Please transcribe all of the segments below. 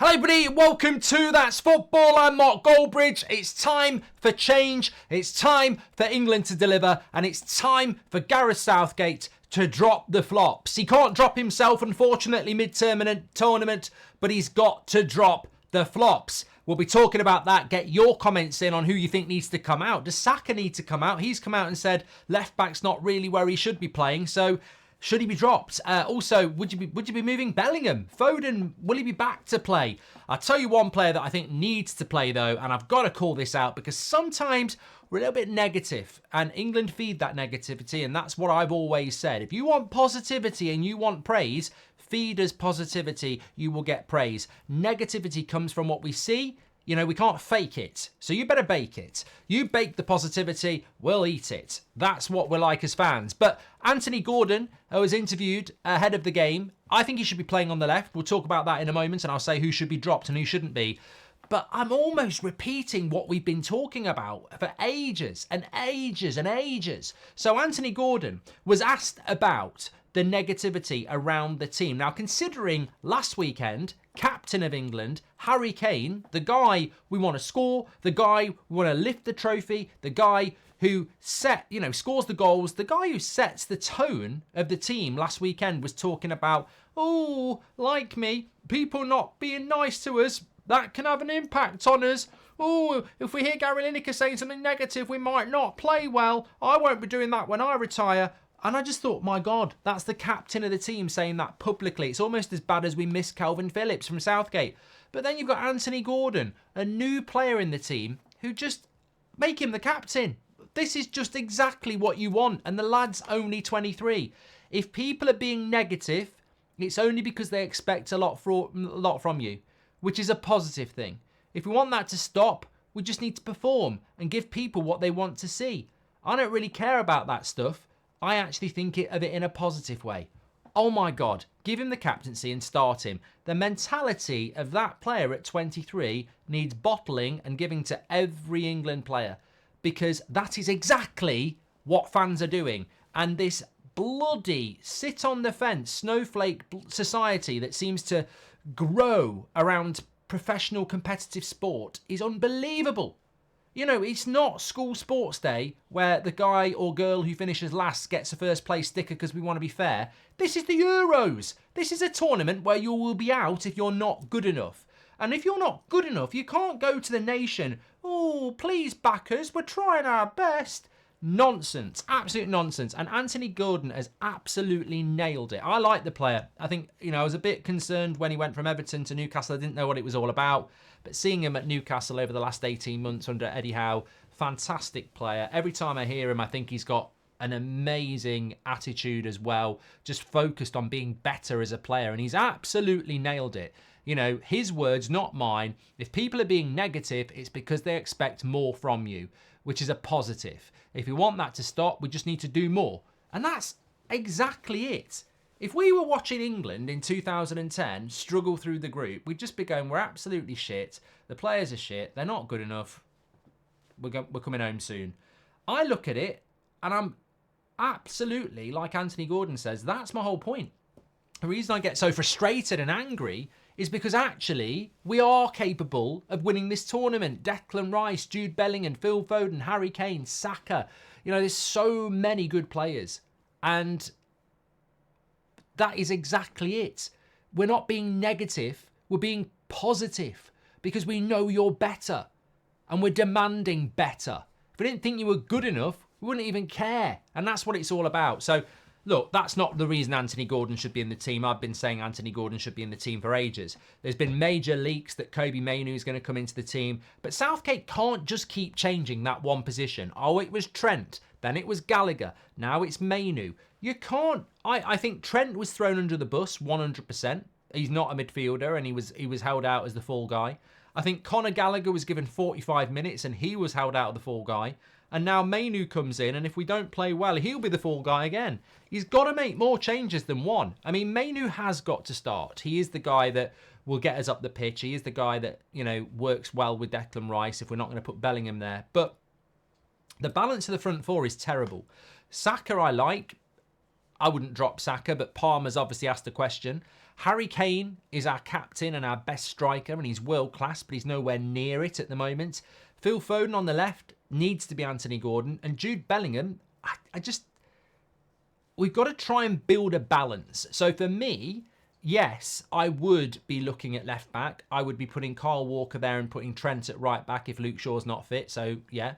Hello everybody, welcome to That's Football. I'm Mark Goldbridge. It's time for change, it's time for England to deliver, and it's time for Gareth Southgate to drop the flops. He can't drop himself, unfortunately, mid-tournament, but he's got to drop the flops. We'll be talking about that. Get your comments in on who you think needs to come out. Does Saka need to come out? He's come out and said left back's not really where he should be playing, so should he be dropped? Also, would you be moving Bellingham? Foden, will he be back to play? I'll tell you one player that I think needs to play though, and I've got to call this out because sometimes we're a little bit negative and England feed that negativity, and that's what I've always said. If you want positivity and you want praise, feed us positivity, you will get praise. Negativity comes from what we see. You know, we can't fake it, so you better bake it. You bake the positivity, we'll eat it. That's what we're like as fans. But Anthony Gordon was interviewed ahead of the game. I think he should be playing on the left. We'll talk about that in a moment, and I'll say who should be dropped and who shouldn't be. But I'm almost repeating what we've been talking about for ages and ages and ages. So Anthony Gordon was asked about the negativity around the team. Now, considering last weekend, captain of England, Harry Kane, the guy we want to score, the guy we want to lift the trophy, the guy who scores the goals, the guy who sets the tone of the team last weekend was talking about, oh, like me, people not being nice to us, that can have an impact on us. Oh, if we hear Gary Lineker saying something negative, we might not play well. I won't be doing that when I retire. And I just thought, my God, that's the captain of the team saying that publicly. It's almost as bad as we miss Calvin Phillips from Southgate. But then you've got Anthony Gordon, a new player in the team, who just make him the captain. This is just exactly what you want. And the lad's only 23. If people are being negative, it's only because they expect a lot from you, which is a positive thing. If we want that to stop, we just need to perform and give people what they want to see. I don't really care about that stuff. I actually think of it in a positive way. Oh my God, give him the captaincy and start him. The mentality of that player at 23 needs bottling and giving to every England player, because that is exactly what fans are doing. And this bloody sit on the fence snowflake society that seems to grow around professional competitive sport is unbelievable. You know, it's not school sports day where the guy or girl who finishes last gets a first place sticker because we want to be fair. This is the Euros. This is a tournament where you will be out if you're not good enough. And if you're not good enough, you can't go to the nation. Oh, please back us. We're trying our best. Nonsense. Absolute nonsense. And Anthony Gordon has absolutely nailed it. I like the player. I think, I was a bit concerned when he went from Everton to Newcastle. I didn't know what it was all about. But seeing him at Newcastle over the last 18 months under Eddie Howe, fantastic player. Every time I hear him, I think he's got an amazing attitude as well, just focused on being better as a player. And he's absolutely nailed it. His words, not mine. If people are being negative, it's because they expect more from you, which is a positive. If we want that to stop, we just need to do more. And that's exactly it. If we were watching England in 2010 struggle through the group, we'd just be going, we're absolutely shit. The players are shit. They're not good enough. We're coming home soon. I look at it and I'm absolutely, like Anthony Gordon says, that's my whole point. The reason I get so frustrated and angry is because actually we are capable of winning this tournament. Declan Rice, Jude Bellingham, Phil Foden, Harry Kane, Saka. There's so many good players. And that is exactly it. We're not being negative. We're being positive because we know you're better and we're demanding better. If we didn't think you were good enough, we wouldn't even care. And that's what it's all about. So, look, that's not the reason Anthony Gordon should be in the team. I've been saying Anthony Gordon should be in the team for ages. There's been major leaks that Mainoo is going to come into the team. But Southgate can't just keep changing that one position. Oh, it was Trent. Then it was Gallagher. Now it's Mainoo. You can't. I think Trent was thrown under the bus 100%. He's not a midfielder and he was held out as the fall guy. I think Conor Gallagher was given 45 minutes and he was held out of the fall guy. And now Mainoo comes in, and if we don't play well, he'll be the fall guy again. He's got to make more changes than one. I mean, Mainoo has got to start. He is the guy that will get us up the pitch. He is the guy that, works well with Declan Rice if we're not going to put Bellingham there. But the balance of the front four is terrible. Saka I like. I wouldn't drop Saka, but Palmer's obviously asked the question. Harry Kane is our captain and our best striker, and he's world class, but he's nowhere near it at the moment. Phil Foden on the left needs to be Anthony Gordon, and Jude Bellingham, we've got to try and build a balance. So for me, yes, I would be looking at left back. I would be putting Kyle Walker there and putting Trent at right back if Luke Shaw's not fit. So yeah.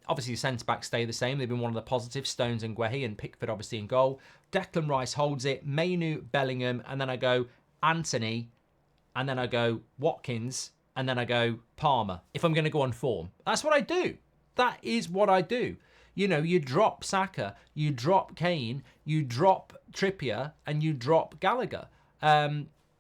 Obviously, the centre-backs stay the same. They've been one of the positives, Stones and Guehi, and Pickford obviously in goal. Declan Rice holds it, Mainoo, Bellingham, and then I go Anthony, and then I go Watkins, and then I go Palmer, if I'm going to go on form. That's what I do. That is what I do. You know, you drop Saka, you drop Kane, you drop Trippier, and you drop Gallagher.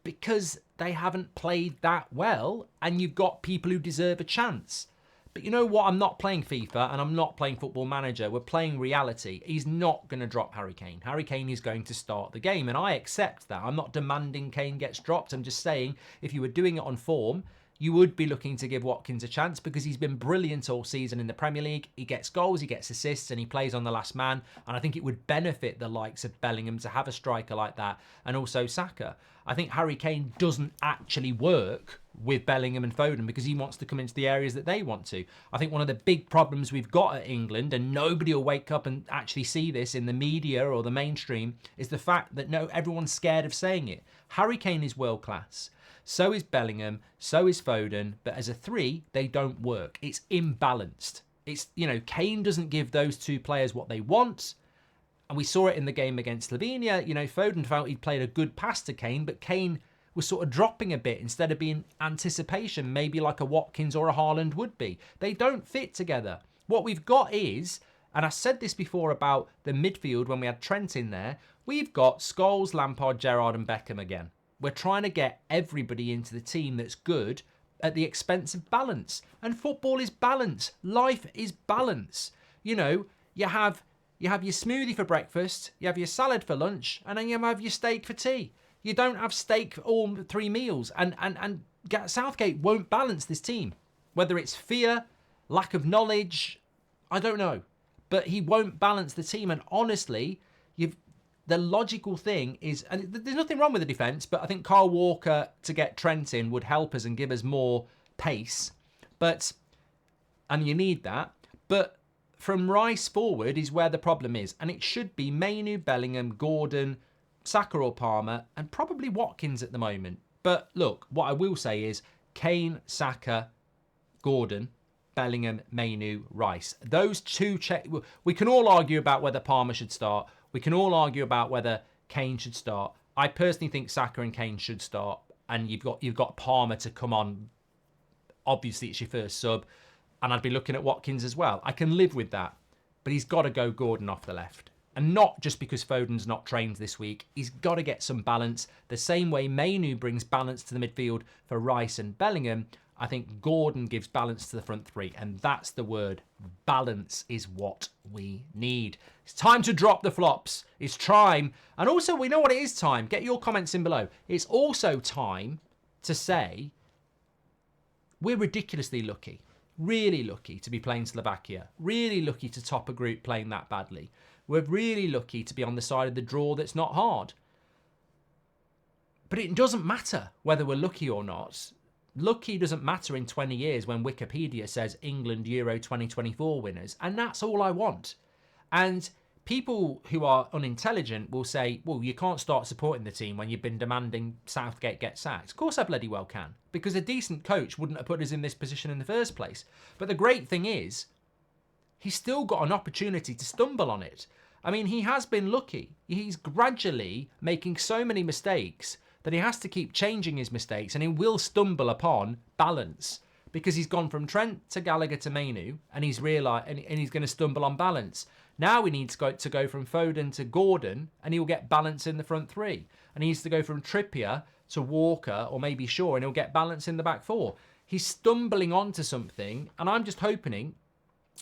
Because they haven't played that well, and you've got people who deserve a chance. But you know what? I'm not playing FIFA and I'm not playing Football Manager. We're playing reality. He's not going to drop Harry Kane. Harry Kane is going to start the game, and I accept that. I'm not demanding Kane gets dropped. I'm just saying if you were doing it on form, you would be looking to give Watkins a chance because he's been brilliant all season in the Premier League. He gets goals, he gets assists, and he plays on the last man. And I think it would benefit the likes of Bellingham to have a striker like that, and also Saka. I think Harry Kane doesn't actually work with Bellingham and Foden because he wants to come into the areas that they want to. I think one of the big problems we've got at England, and nobody will wake up and actually see this in the media or the mainstream, is the fact that everyone's scared of saying it. Harry Kane is world class. So is Bellingham, so is Foden, but as a three, they don't work. It's imbalanced. It's, Kane doesn't give those two players what they want. And we saw it in the game against Slovenia. Foden felt he'd played a good pass to Kane, but Kane was sort of dropping a bit instead of being anticipation, maybe like a Watkins or a Haaland would be. They don't fit together. What we've got is, and I said this before about the midfield when we had Trent in there, we've got Scholes, Lampard, Gerrard and Beckham again. We're trying to get everybody into the team that's good at the expense of balance. And football is balance. Life is balance. You have your smoothie for breakfast, you have your salad for lunch, and then you have your steak for tea. You don't have steak for all 3 meals. And Southgate won't balance this team. Whether it's fear, lack of knowledge, I don't know. But he won't balance the team. And honestly, the logical thing is, and there's nothing wrong with the defence, but I think Kyle Walker to get Trent in would help us and give us more pace. And you need that. But from Rice forward is where the problem is. And it should be Mainoo, Bellingham, Gordon, Saka or Palmer, and probably Watkins at the moment. But look, what I will say is Kane, Saka, Gordon, Bellingham, Mainoo, Rice. Those two we can all argue about whether Palmer should start. We can all argue about whether Kane should start. I personally think Saka and Kane should start, and you've got Palmer to come on. Obviously, it's your first sub, and I'd be looking at Watkins as well. I can live with that, but he's got to go Gordon off the left. And not just because Foden's not trained this week. He's got to get some balance. The same way Mainoo brings balance to the midfield for Rice and Bellingham, I think Gordon gives balance to the front three. And that's the word. Balance is what we need. It's time to drop the flops. It's time. And also, we know what it is time. Get your comments in below. It's also time to say we're ridiculously lucky. Really lucky to be playing Slovakia. Really lucky to top a group playing that badly. We're really lucky to be on the side of the draw that's not hard. But it doesn't matter whether we're lucky or not. Lucky doesn't matter in 20 years when Wikipedia says England Euro 2024 winners. And that's all I want. And people who are unintelligent will say, well, you can't start supporting the team when you've been demanding Southgate get sacked. Of course I bloody well can. Because a decent coach wouldn't have put us in this position in the first place. But the great thing is, he's still got an opportunity to stumble on it. I mean, he has been lucky. He's gradually making so many mistakes that he has to keep changing his mistakes, and he will stumble upon balance because he's gone from Trent to Gallagher to Mainoo, and he's realised, and he's going to stumble on balance. Now he needs to go from Foden to Gordon, and he'll get balance in the front three. And he needs to go from Trippier to Walker, or maybe Shaw, and he'll get balance in the back four. He's stumbling onto something, and I'm just hoping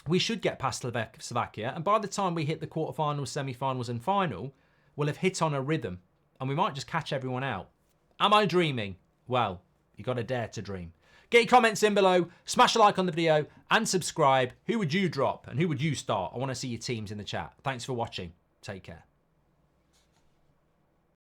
we should get past Slovakia, and by the time we hit the quarterfinals, semi-finals and final, we'll have hit on a rhythm, and we might just catch everyone out. Am I dreaming? Well, you got to dare to dream. Get your comments in below, smash a like on the video, and subscribe. Who would you drop, and who would you start? I want to see your teams in the chat. Thanks for watching. Take care.